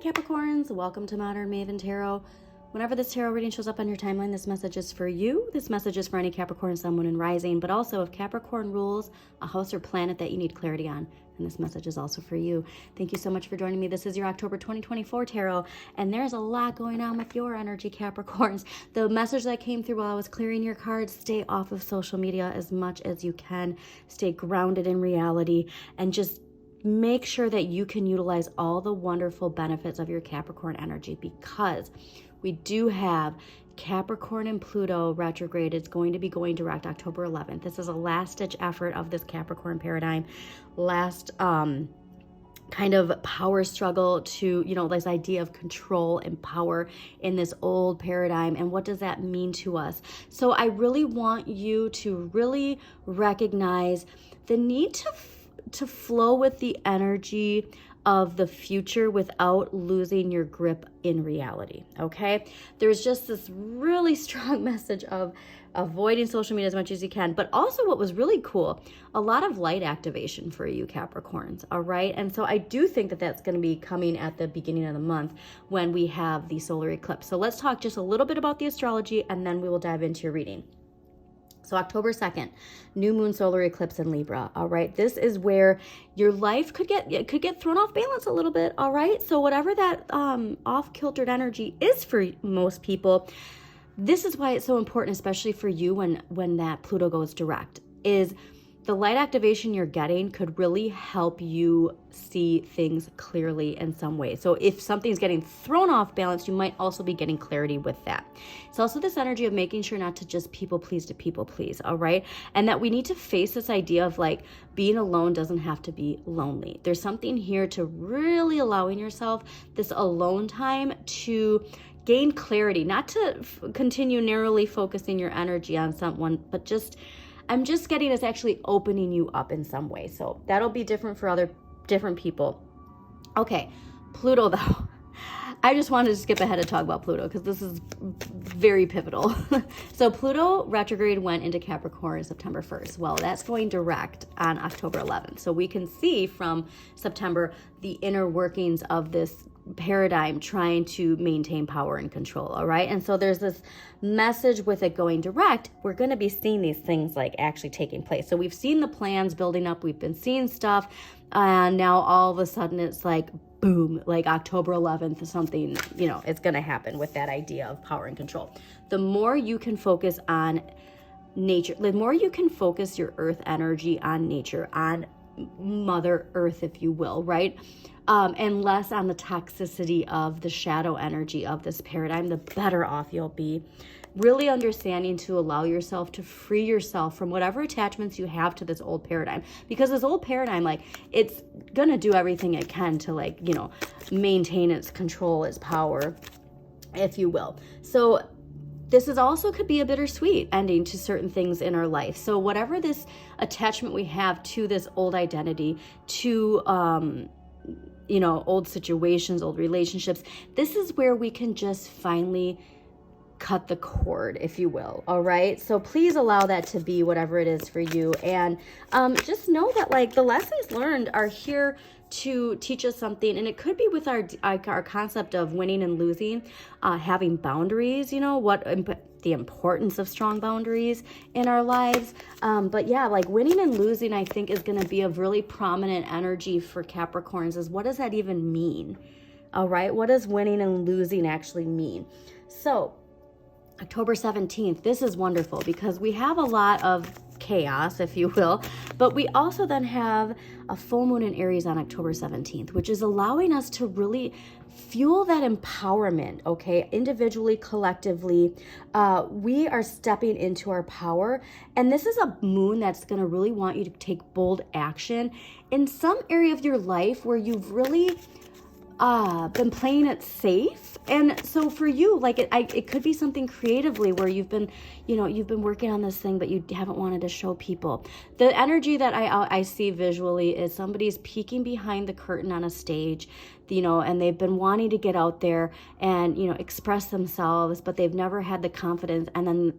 Capricorns, welcome to Modern Maven Tarot. Whenever this tarot reading shows up on your timeline, this message is for you. This message is for any Capricorn, Sun, Moon, and Rising, but also if Capricorn rules a house or planet that you need clarity on, and this message is also for you. Thank you so much for joining me. This is your October 2024 tarot, and there's a lot going on with your energy, Capricorns. The message that came through while I was clearing your cards: stay off of social media as much as you can, stay grounded in reality, and just make sure that you can utilize all the wonderful benefits of your Capricorn energy, because we do have Capricorn and Pluto retrograde. It's going to be going direct October 11th. This is a last-ditch effort of this Capricorn paradigm. Last kind of power struggle to, this idea of control and power in this old paradigm. And what does that mean to us? So I really want you to really recognize the need to flow with the energy of the future without losing your grip in reality, okay? There's just this really strong message of avoiding social media as much as you can, but also what was really cool, a lot of light activation for you Capricorns, all right? And so I do think that that's going to be coming at the beginning of the month when we have the solar eclipse. So let's talk just a little bit about the astrology, and then we will dive into your reading. So October 2nd, new moon solar eclipse in Libra, all right? This is where your life could get thrown off balance a little bit, all right? So whatever that off-kiltered energy is for most people, this is why it's so important, especially for you when that Pluto goes direct, is the light activation you're getting could really help you see things clearly in some way. So if something's getting thrown off balance, you might also be getting clarity with that. It's also this energy of making sure not to just people please, all right? And that we need to face this idea of like being alone doesn't have to be lonely. There's something here to really allowing yourself this alone time to gain clarity, not to continue narrowly focusing your energy on someone, but I'm just getting us actually opening you up in some way. So that'll be different for other different people. Okay, Pluto though. I just wanted to skip ahead and talk about Pluto because this is very pivotal. So Pluto retrograde went into Capricorn September 1st. Well, that's going direct on October 11th. So we can see from September the inner workings of this paradigm trying to maintain power and control, all right? And so there's this message with it going direct. We're going to be seeing these things like actually taking place. So we've seen the plans building up. We've been seeing stuff. And now all of a sudden it's like, boom, like October 11th, something, it's going to happen with that idea of power and control. The more you can focus on nature, the more you can focus your earth energy on nature, on Mother Earth, if you will, right? And less on the toxicity of the shadow energy of this paradigm, the better off you'll be. Really understanding to allow yourself to free yourself from whatever attachments you have to this old paradigm. Because this old paradigm, it's gonna do everything it can to maintain its control, its power, if you will. So this is also could be a bittersweet ending to certain things in our life. So whatever this attachment we have to this old identity, to old situations, old relationships, this is where we can just finally cut the cord, if you will, all right? So please allow that to be whatever it is for you. And just know that the lessons learned are here to teach us something, and it could be with our concept of winning and losing, having boundaries, the importance of strong boundaries in our lives. But yeah, winning and losing, I think, is going to be a really prominent energy for Capricorns. Is what does that even mean? All right, what does winning and losing actually mean? So October 17th, this is wonderful because we have a lot of chaos, if you will, but we also then have a full moon in Aries on October 17th, which is allowing us to really fuel that empowerment, okay? Individually, collectively, we are stepping into our power, and this is a moon that's going to really want you to take bold action in some area of your life where you've really been playing it safe. And so for you, it could be something creatively where you've been working on this thing, but you haven't wanted to show people. The energy that I see visually is somebody's peeking behind the curtain on a stage, and they've been wanting to get out there and, express themselves, but they've never had the confidence. And then,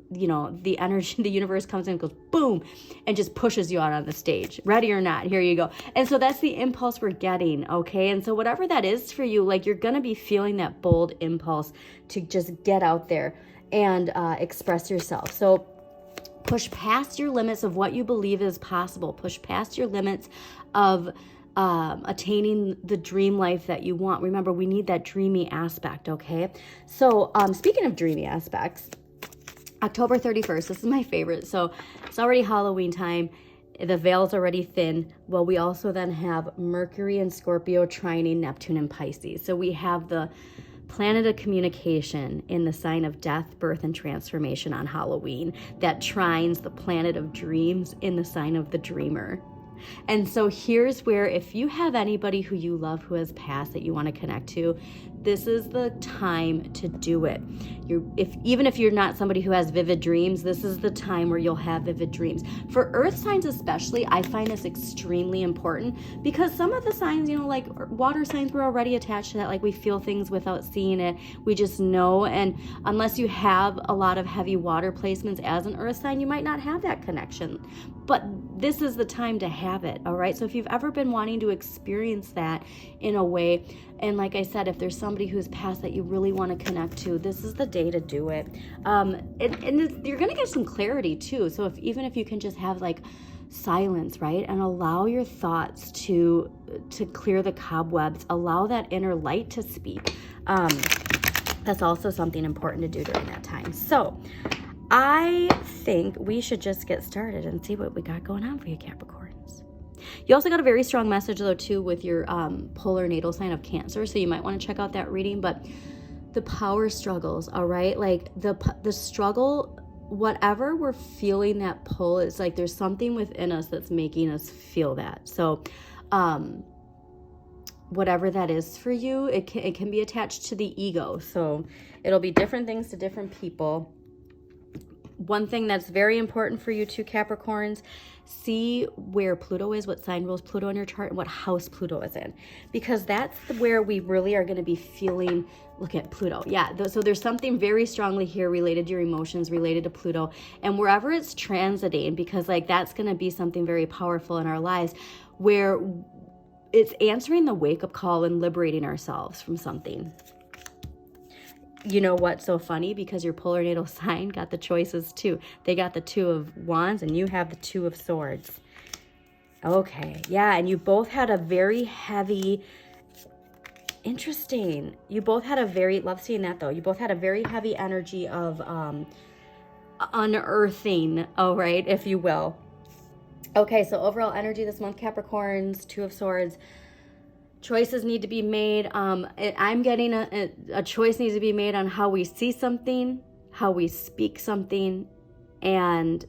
the energy, the universe comes in and goes boom, and just pushes you out on the stage. Ready or not, here you go. And so that's the impulse we're getting, okay? And so whatever that is for you, like you're going to be feeling that bold impulse to just get out there and express yourself. So push past your limits of what you believe is possible. Push past your limits of attaining the dream life that you want. Remember, we need that dreamy aspect, okay? So speaking of dreamy aspects, October 31st, this is my favorite. So it's already Halloween time. The veil's already thin. Well, we also then have Mercury and Scorpio trining Neptune and Pisces. So we have the planet of communication in the sign of death, birth, and transformation on Halloween that trines the planet of dreams in the sign of the dreamer. And so here's where, if you have anybody who you love who has passed that you want to connect to, this is the time to do it. Even if you're not somebody who has vivid dreams, this is the time where you'll have vivid dreams. For earth signs especially, I find this extremely important because some of the signs, like water signs, we're already attached to that. Like we feel things without seeing it. We just know. And unless you have a lot of heavy water placements as an earth sign, you might not have that connection. But this is the time to have it, all right? So if you've ever been wanting to experience that in a way, and like I said, if there's somebody who's passed that you really want to connect to, this is the day to do it. And you're going to get some clarity too. So even if you can just have like silence, right? And allow your thoughts to clear the cobwebs, allow that inner light to speak. That's also something important to do during that time. So I think we should just get started and see what we got going on for you, Capricorns. You also got a very strong message, though, too, with your polar natal sign of Cancer, so you might want to check out that reading. But the power struggles, all right? Like the struggle, whatever we're feeling that pull, it's like there's something within us that's making us feel that. So whatever that is for you, it can be attached to the ego. So it'll be different things to different people. One thing that's very important for you two Capricorns, see where Pluto is, what sign rules Pluto in your chart, and what house Pluto is in. Because that's where we really are going to be feeling, look at Pluto. Yeah, so there's something very strongly here related to your emotions, related to Pluto. And wherever it's transiting, because like that's going to be something very powerful in our lives, where it's answering the wake-up call and liberating ourselves from something. You know what's so funny? Because your polar natal sign got the choices too. They got the Two of Wands and you have the Two of Swords. Okay, yeah, and you both had a very heavy, interesting. You both had a very, love seeing that though. You both had a very heavy energy of unearthing, all right, if you will. Okay, so overall energy this month, Capricorns, Two of Swords. Choices need to be made. I'm getting a choice needs to be made on how we see something, how we speak something, and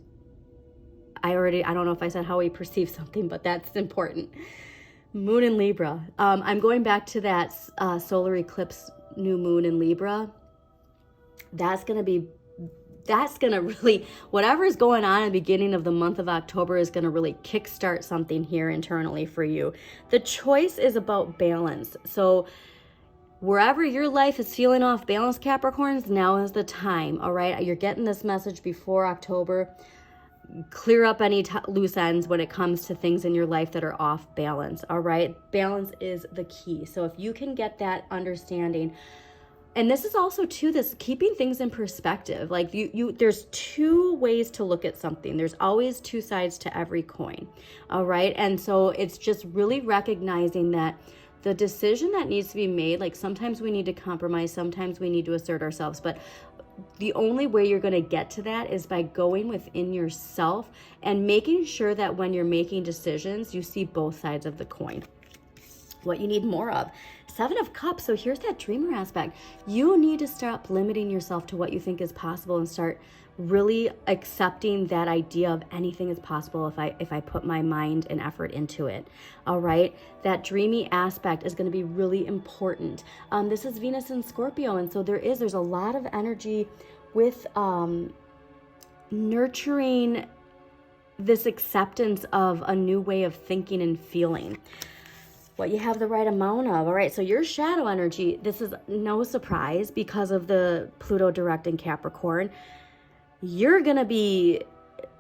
I don't know if I said how we perceive something, but that's important. Moon in Libra. I'm going back to that solar eclipse new moon in Libra. That's going to really, whatever's going on at the beginning of the month of October is going to really kickstart something here internally for you. The choice is about balance. So wherever your life is feeling off balance, Capricorns, now is the time, all right? You're getting this message before October. Clear up any loose ends when it comes to things in your life that are off balance, all right? Balance is the key. So if you can get that understanding. And this is also too, this keeping things in perspective. Like there's two ways to look at something. There's always two sides to every coin. All right. And so it's just really recognizing that the decision that needs to be made, like sometimes we need to compromise, sometimes we need to assert ourselves, but the only way you're going to get to that is by going within yourself and making sure that when you're making decisions, you see both sides of the coin. What you need more of. Seven of Cups. So here's that dreamer aspect. You need to stop limiting yourself to what you think is possible and start really accepting that idea of anything is possible if I put my mind and effort into it. All right. That dreamy aspect is going to be really important. This is Venus in Scorpio. And so there's a lot of energy with nurturing this acceptance of a new way of thinking and feeling. What you have the right amount of. All right, so your shadow energy, this is no surprise because of the Pluto direct in Capricorn. You're going to be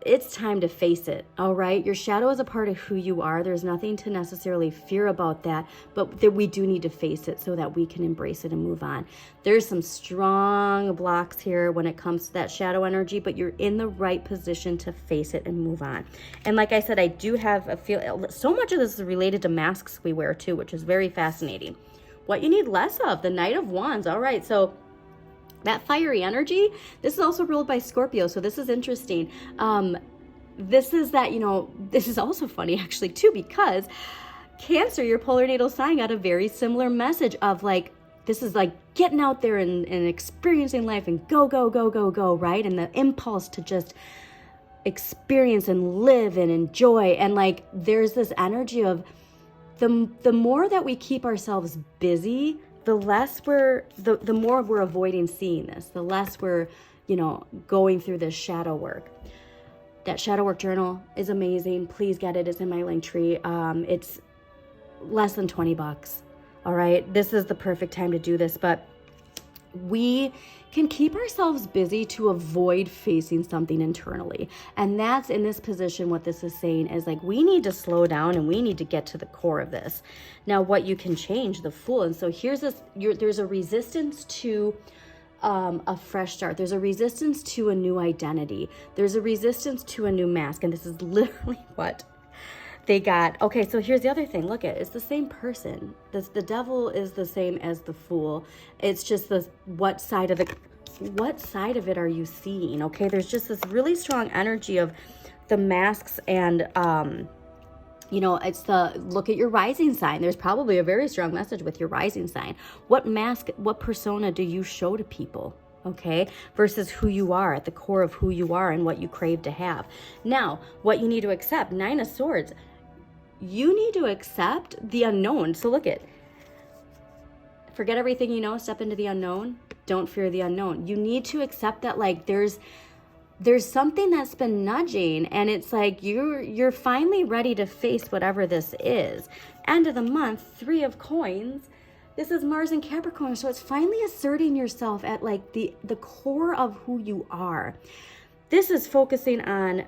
it's time to face it, all right? Your shadow is a part of who you are. There's nothing to necessarily fear about that, but we do need to face it so that we can embrace it and move on. There's some strong blocks here when it comes to that shadow energy, but you're in the right position to face it and move on. And like I said, I do have a feel, so much of this is related to masks we wear too, which is very fascinating. What you need less of, the Knight of Wands. All right, so that fiery energy, this is also ruled by Scorpio, so this is interesting. This is that, this is also funny actually too, because Cancer, your polar natal sign, got a very similar message of like, this is like getting out there and experiencing life and go, go, go, go, go, right? And the impulse to just experience and live and enjoy. And like, there's this energy of the more that we keep ourselves busy, the less the more we're avoiding seeing this, the less we're, going through this shadow work. That shadow work journal is amazing. Please get it. It's in my link tree. It's less than $20. All right. This is the perfect time to do this, but we can keep ourselves busy to avoid facing something internally. And that's in this position, what this is saying is like, we need to slow down and we need to get to the core of this. Now, what you can change, the Fool. And so here's this, there's a resistance to a fresh start. There's a resistance to a new identity. There's a resistance to a new mask. And this is literally what they got. Okay, so here's the other thing. Look at it. It's the same person. The devil is the same as the Fool. It's just what side of it are you seeing? Okay, there's just this really strong energy of the masks and it's look at your rising sign. There's probably a very strong message with your rising sign. What mask, what persona do you show to people? Okay, versus who you are, at the core of who you are and what you crave to have. Now, what you need to accept, Nine of Swords. You need to accept the unknown. So look at, forget everything you know, step into the unknown. Don't fear the unknown. You need to accept that like there's something that's been nudging, and it's like you're finally ready to face whatever this is. End of the month, 3 of Coins. This is Mars and Capricorn, so it's finally asserting yourself at like the core of who you are. This is focusing on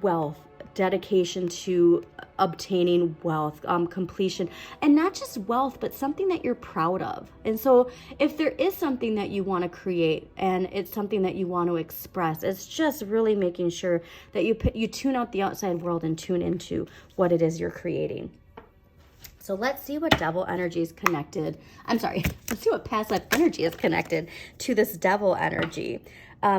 wealth, dedication to obtaining wealth, completion, and not just wealth, but something that you're proud of. And so if there is something that you want to create and it's something that you want to express, it's just really making sure that you tune out the outside world and tune into what it is you're creating. So let's see what devil energy is connected. Let's see what past life energy is connected to this devil energy.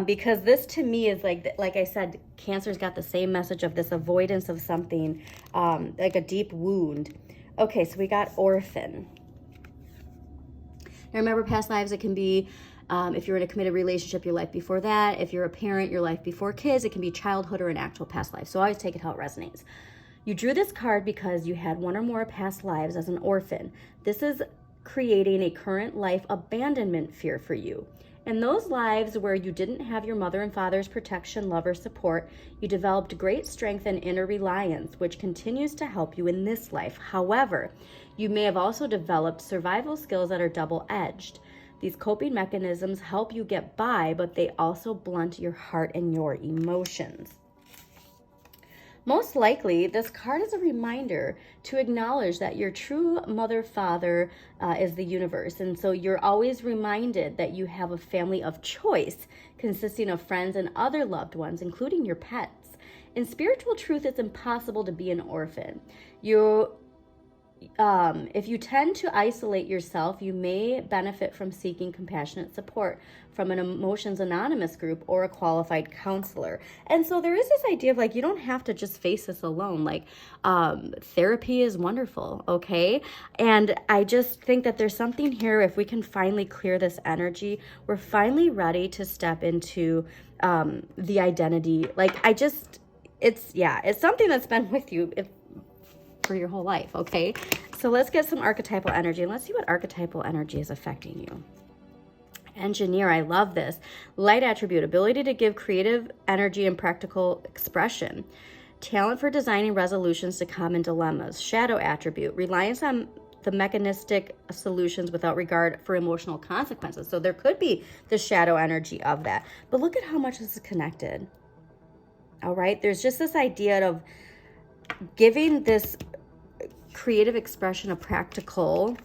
Because this to me is like I said, Cancer's got the same message of this avoidance of something, like a deep wound. Okay, so we got orphan. Now remember, past lives, it can be, if you're in a committed relationship, your life before that. If you're a parent, your life before kids. It can be childhood or an actual past life. So always take it how it resonates. You drew this card because you had one or more past lives as an orphan. This is creating a current life abandonment fear for you. In those lives where you didn't have your mother and father's protection, love, or support, you developed great strength and inner reliance, which continues to help you in this life. However, you may have also developed survival skills that are double-edged. These coping mechanisms help you get by, but they also blunt your heart and your emotions. Most likely, this card is a reminder to acknowledge that your true mother, father is the universe. And so you're always reminded that you have a family of choice consisting of friends and other loved ones, including your pets. In spiritual truth, it's impossible to be an orphan. If you tend to isolate yourself, you may benefit from seeking compassionate support from an Emotions Anonymous group or a qualified counselor. And so there is this idea of like, you don't have to just face this alone. Like, therapy is wonderful, okay? And I just think that there's something here, if we can finally clear this energy, we're finally ready to step into the identity. Like, it's something that's been with you for your whole life, okay? So let's get some archetypal energy and let's see what archetypal energy is affecting you. Engineer, I love this. Light attribute, ability to give creative energy and practical expression. Talent for designing resolutions to common dilemmas. Shadow attribute, reliance on the mechanistic solutions without regard for emotional consequences. So there could be the shadow energy of that. But look at how much this is connected. All right. There's just this idea of giving this creative expression a practical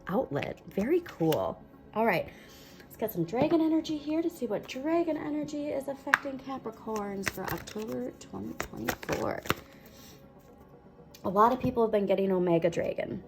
outlet. Very cool. All right. Let's get some dragon energy here to see what dragon energy is affecting Capricorns for October 2024. A lot of people have been getting Omega Dragon.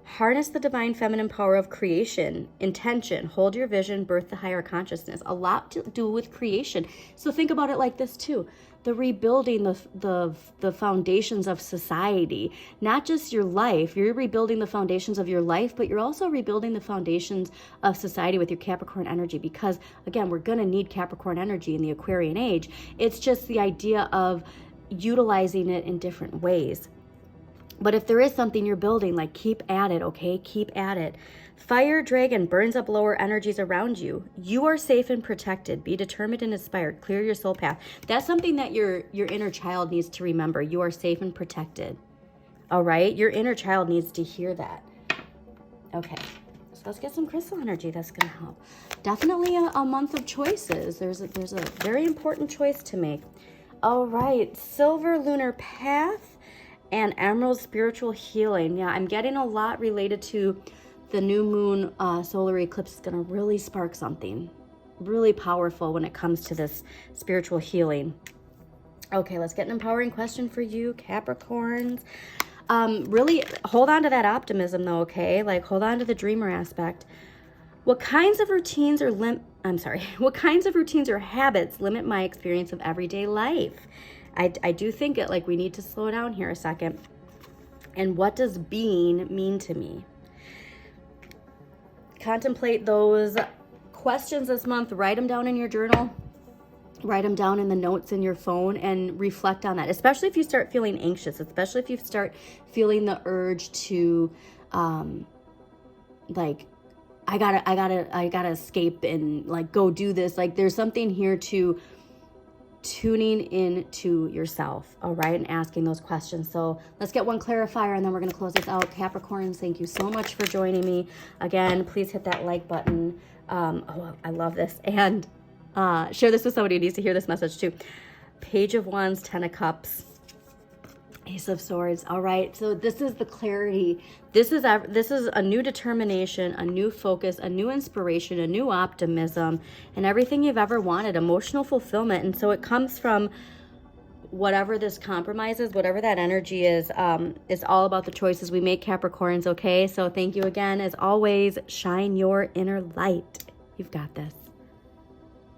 Harness the divine feminine power of creation, intention, hold your vision, birth the higher consciousness. A lot to do with creation. So think about it like this too. The rebuilding the foundations of society, not just your life. You're rebuilding the foundations of your life, but you're also rebuilding the foundations of society with your Capricorn energy, because again, we're going to need Capricorn energy in the Aquarian age. It's just the idea of utilizing it in different ways. But if there is something you're building, like, keep at it, okay? Keep at it. Fire dragon burns up lower energies around you. You are safe and protected. Be determined and inspired. Clear your soul path. That's something that your inner child needs to remember. You are safe and protected. All right? Your inner child needs to hear that. Okay. So let's get some crystal energy that's going to help. Definitely a month of choices. There's a very important choice to make. All right. Silver lunar path and emerald spiritual healing. Yeah, I'm getting a lot related to the new moon solar eclipse. Is going to really spark something really powerful when it comes to this spiritual healing. Okay, let's get an empowering question for you, Capricorns. Really hold on to that optimism though, okay? Like, hold on to the dreamer aspect. What kinds of routines or what kinds of routines or habits limit my experience of everyday life? I do think it, like, we need to slow down here a second. And what does being mean to me? Contemplate those questions this month. Write them down in your journal. Write them down in the notes in your phone and reflect on that. Especially if you start feeling anxious. Especially if you start feeling the urge to, like, I gotta escape and, like, go do this. Like, there's something here to tuning in to yourself, all right, and asking those questions. So let's get one clarifier and then we're going to close this out. Capricorns, thank you so much for joining me. Again, please hit that like button. Oh, I love this. And share this with somebody who needs to hear this message too. Page of Wands, 10 of Cups, Ace of Swords. All right, so this is the clarity. This is a new determination, a new focus, a new inspiration, a new optimism, and everything you've ever wanted, emotional fulfillment. And so it comes from whatever this compromise is, whatever that energy is. It's all about the choices we make, Capricorns, okay? So thank you again. As always, shine your inner light. You've got this.